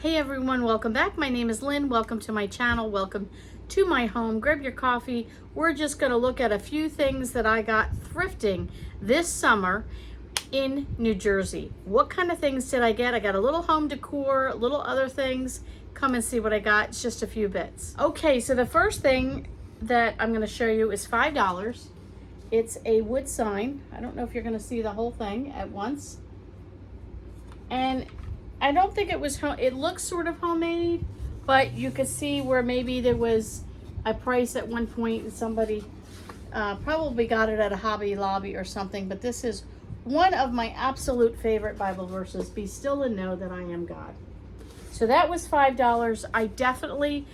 Hey everyone, welcome back. My name is Lynn. Welcome to my channel. Welcome to my home. Grab your coffee. We're just going to look at a few things that I got thrifting this summer in New Jersey. What kind of things did I get? I got a little home decor, little other things. Come and see what I got. It's just a few bits. Okay, so the first thing that I'm going to show you is $5. It's a wood sign. I don't know if you're going to see the whole thing at once. And I don't think it was it looks sort of homemade, but you could see where maybe there was a price at one point and somebody probably got it at a Hobby Lobby or something. But this is one of my absolute favorite Bible verses. Be still and know that I am God. So that was $5. I definitely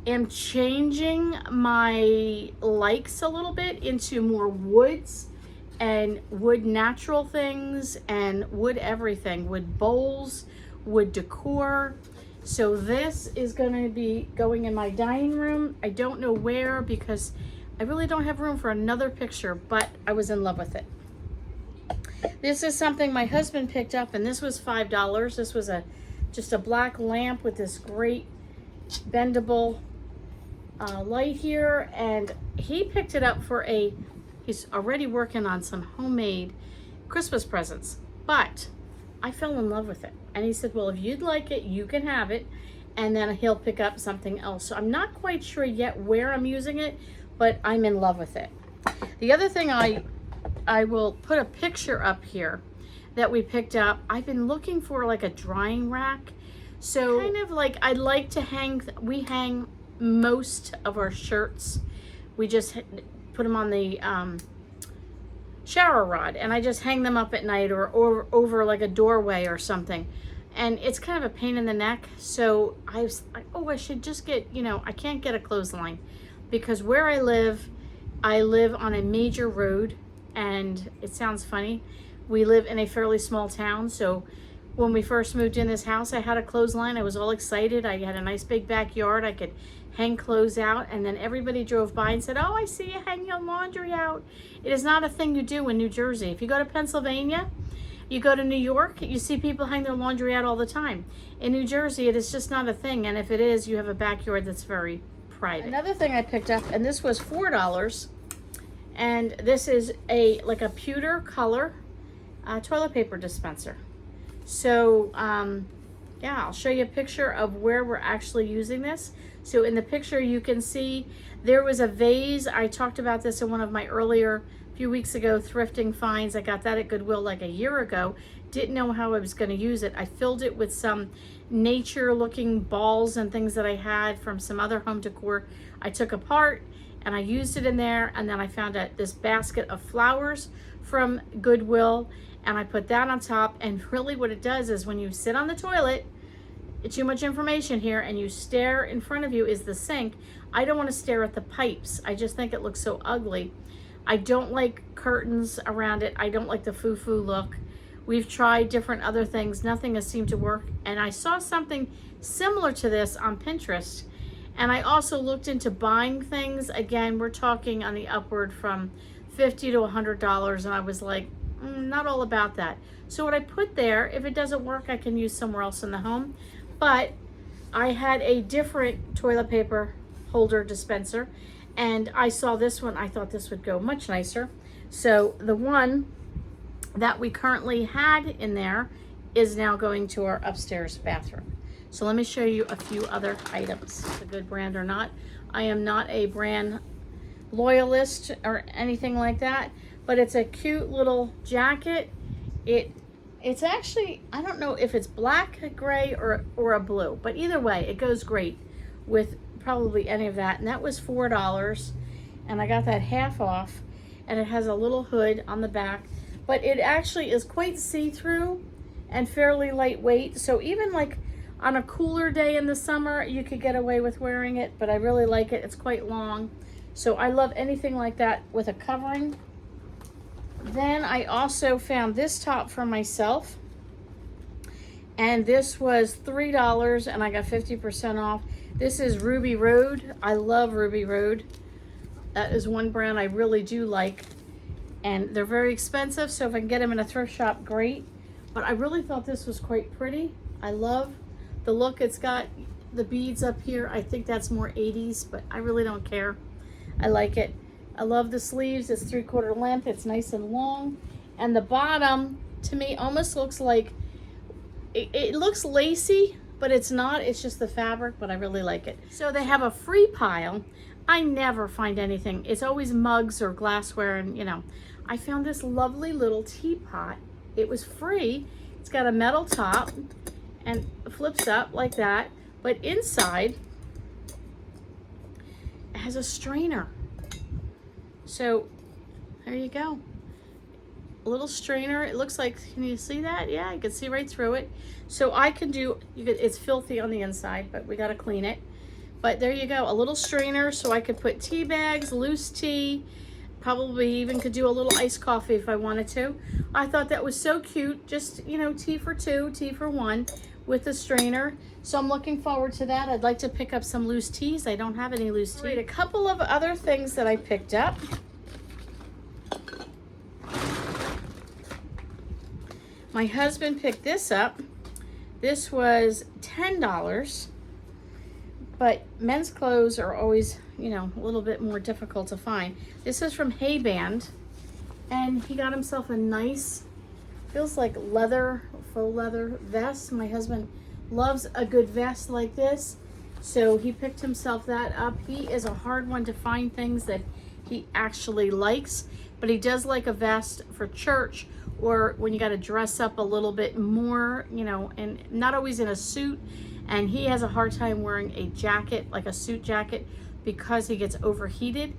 am changing my likes a little bit into more woods and wood natural things and wood everything, wood bowls, wood decor. So this is going to be going in my dining room. I don't know where because I really don't have room for another picture, but I was in love with it. This is something my husband picked up, and this was $5. This was just a black lamp with this great bendable light here, and he picked it up for he's already working on some homemade Christmas presents, but I fell in love with it. And he said, well, if you'd like it, you can have it. And then he'll pick up something else. So I'm not quite sure yet where I'm using it, but I'm in love with it. The other thing I will put a picture up here that we picked up. I've been looking for like a drying rack. So kind of like I like to we hang most of our shirts. We just put them on the shower rod, and I just hang them up at night or over like a doorway or something. And it's kind of a pain in the neck. So I was like, oh, I should just get, I can't get a clothesline because where I live on a major road, and it sounds funny. We live in a fairly small town. So when we first moved in this house, I had a clothesline. I was all excited. I had a nice big backyard. I could hang clothes out, and then everybody drove by and said, oh, I see you hang your laundry out. It is not a thing you do in New Jersey. If you go to Pennsylvania, you go to New York, you see people hang their laundry out all the time. In New Jersey, it is just not a thing, and if it is, you have a backyard that's very private. Another thing I picked up, and this was $4, and this is like a pewter color toilet paper dispenser. So, yeah, I'll show you a picture of where we're actually using this. So in the picture you can see there was a vase. I talked about this in one of my few weeks ago, thrifting finds. I got that at Goodwill like a year ago. Didn't know how I was going to use it. I filled it with some nature looking balls and things that I had from some other home decor I took apart, and I used it in there. And then I found this basket of flowers from Goodwill, and I put that on top. And really what it does is when you sit on the toilet, it's too much information here, and you stare in front of you is the sink. I don't want to stare at the pipes. I just think it looks so ugly. I don't like curtains around it. I don't like the foo-foo look. We've tried different other things. Nothing has seemed to work. And I saw something similar to this on Pinterest. And I also looked into buying things. Again, we're talking on the upward from $50 to $100. And I was like, not all about that. So what I put there, if it doesn't work, I can use somewhere else in the home. But I had a different toilet paper holder dispenser, and I saw this one. I thought this would go much nicer. So the one that we currently had in there is now going to our upstairs bathroom. So let me show you a few other items. It's a good brand or not. I am not a brand loyalist or anything like that, but it's a cute little jacket. It's actually, I don't know if it's black, gray, or a blue, but either way, it goes great with probably any of that. And that was $4, and I got that half off, and it has a little hood on the back, but it actually is quite see-through and fairly lightweight. So even like on a cooler day in the summer, you could get away with wearing it, but I really like it. It's quite long. So I love anything like that with a covering. Then I also found this top for myself, and this was $3, and I got 50% off. This is Ruby Road. I love Ruby Road. That is one brand I really do like, and they're very expensive, so if I can get them in a thrift shop, great. But I really thought this was quite pretty. I love the look. It's got the beads up here. I think that's more 80s, but I really don't care. I like it. I love the sleeves. It's 3/4 length. It's nice and long. And the bottom, to me, almost looks like, it looks lacy, but it's not. It's just the fabric, but I really like it. So they have a free pile. I never find anything. It's always mugs or glassware, and you know, I found this lovely little teapot. It was free. It's got a metal top and flips up like that, but inside it has a strainer. So there you go. A little strainer. It looks like, can you see that? Yeah, you can see right through it. So I can do, it's filthy on the inside, but we got to clean it. But there you go, a little strainer, so I could put tea bags, loose tea, probably even could do a little iced coffee if I wanted to. I thought that was so cute, just, you know, tea for two, tea for one with the strainer. So I'm looking forward to that. I'd like to pick up some loose teas. I don't have any loose tea. Right, a couple of other things that I picked up. My husband picked this up. This was $10, but men's clothes are always, you know, a little bit more difficult to find. This is from Hayband, and he got himself a nice, feels like leather, faux leather vest. My husband loves a good vest like this, so he picked himself that up. He is a hard one to find things that he actually likes, but he does like a vest for church or when you got to dress up a little bit more, you know, and not always in a suit. And he has a hard time wearing a jacket, like a suit jacket, because he gets overheated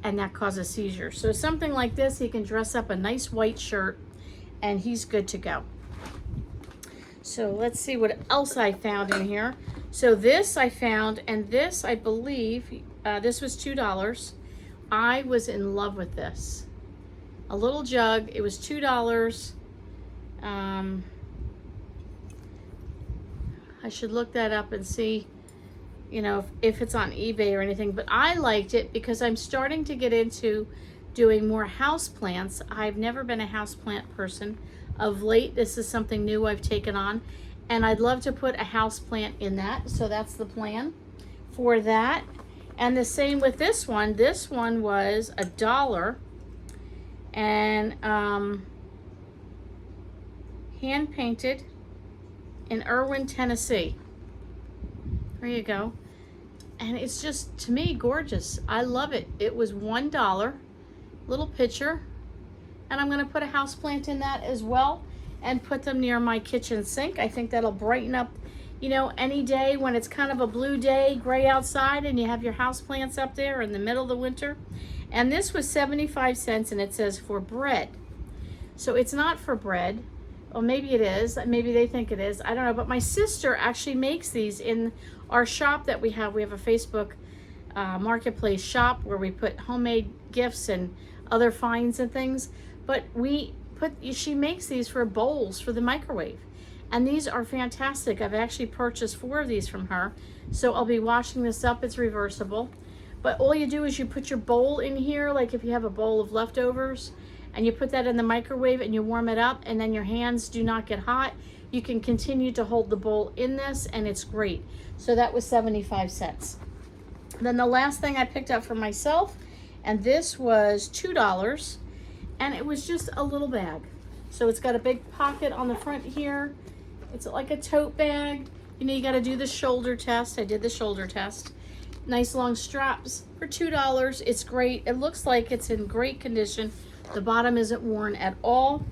and that causes seizures. So something like this, he can dress up a nice white shirt and he's good to go. So let's see what else I found in here. So this I found, and this I believe, this was $2. I was in love with this. A little jug, it was $2. I should look that up and see, you know, if it's on eBay or anything, but I liked it because I'm starting to get into doing more house plants. I've never been a house plant person. Of late, this is something new I've taken on, and I'd love to put a house plant in that, so that's the plan for that. And the same with this one. This one was $1, and hand painted in Irwin, Tennessee. There you go. And it's just, to me, gorgeous. I love it. It was $1, little picture. And I'm gonna put a house plant in that as well and put them near my kitchen sink. I think that'll brighten up, you know, any day when it's kind of a blue day, gray outside, and you have your house plants up there in the middle of the winter. And this was 75 cents, and it says for bread. So it's not for bread. Well, maybe it is. Maybe they think it is. I don't know. But my sister actually makes these in our shop that we have. We have a Facebook marketplace shop where we put homemade gifts and other finds and things. But she makes these for bowls for the microwave. And these are fantastic. I've actually purchased 4 of these from her. So I'll be washing this up. It's reversible. But all you do is you put your bowl in here, like if you have a bowl of leftovers, and you put that in the microwave and you warm it up, and then your hands do not get hot. You can continue to hold the bowl in this, and it's great. So that was 75 cents. Then the last thing I picked up for myself, and this was $2, and it was just a little bag. So it's got a big pocket on the front here. It's like a tote bag. You know, you got to do the shoulder test. I did the shoulder test. Nice long straps for $2. It's great. It looks like it's in great condition. The bottom isn't worn at all.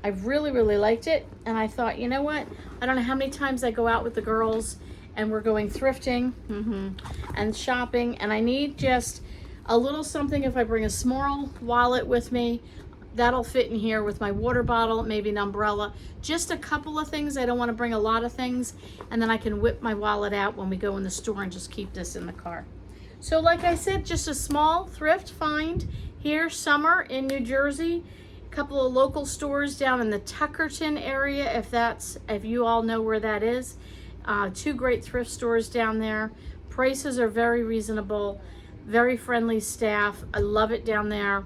I really, really liked it. And I thought, you know what? I don't know how many times I go out with the girls and we're going thrifting and shopping. And I need just a little something. If I bring a small wallet with me, that'll fit in here with my water bottle, maybe an umbrella. Just a couple of things. I don't want to bring a lot of things. And then I can whip my wallet out when we go in the store and just keep this in the car. So like I said, just a small thrift find here, summer in New Jersey. A couple of local stores down in the Tuckerton area, if you all know where that is. 2 great thrift stores down there. Prices are very reasonable, very friendly staff. I love it down there.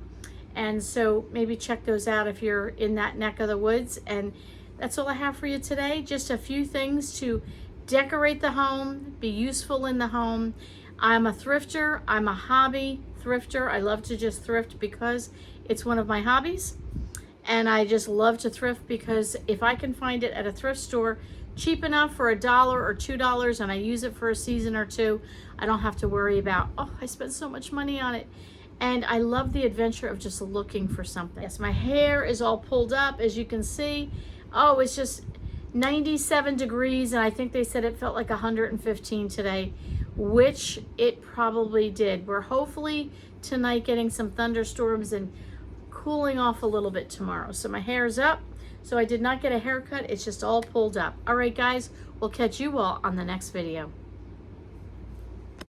And so maybe check those out if you're in that neck of the woods. And that's all I have for you today. Just a few things to decorate the home, be useful in the home. I'm a thrifter. I'm a hobby thrifter. I love to just thrift because it's one of my hobbies. And I just love to thrift because if I can find it at a thrift store cheap enough for $1 or $2 and I use it for a season or two, I don't have to worry about, oh, I spent so much money on it. And I love the adventure of just looking for something. Yes, my hair is all pulled up, as you can see. Oh, it's just 97 degrees, and I think they said it felt like 115 today, which it probably did. We're hopefully tonight getting some thunderstorms and cooling off a little bit tomorrow. So my hair's up. So I did not get a haircut. It's just all pulled up. All right, guys, we'll catch you all on the next video.